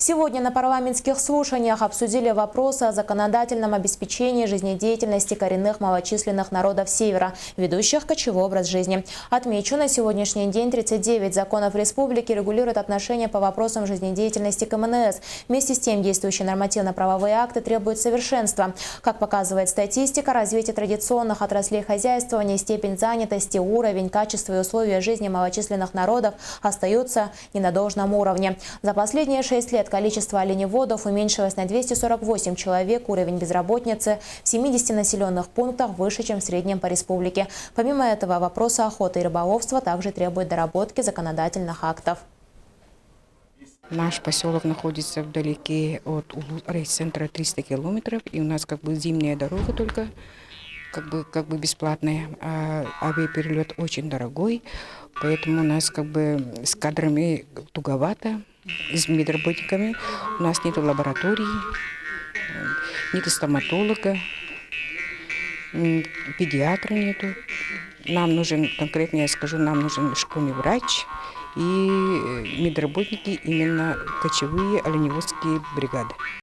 Сегодня на парламентских слушаниях обсудили вопросы о законодательном обеспечении жизнедеятельности коренных малочисленных народов Севера, ведущих кочевой образ жизни. Отмечу, на сегодняшний день 39 законов республики регулируют отношения по вопросам жизнедеятельности КМНС. Вместе с тем, действующие нормативно-правовые акты требуют совершенства. Как показывает статистика, развитие традиционных отраслей хозяйствования, степень занятости, уровень, качество и условия жизни малочисленных народов остаются не на должном уровне. За последние 6 лет количество оленеводов уменьшилось на 248 человек, уровень безработицы в 70 населенных пунктах выше, чем в среднем по республике. Помимо этого, вопросы охоты и рыболовства также требуют доработки законодательных актов. Наш поселок находится вдалеке от райцентра 300 километров, и у нас зимняя дорога только бесплатная, а авиаперелет очень дорогой, поэтому у нас с кадрами туговато, с медработниками. У нас нет лаборатории, нет стоматолога, педиатра нету. Нам нужен, конкретно я скажу, нам нужен школьный врач и медработники, именно кочевые оленеводские бригады.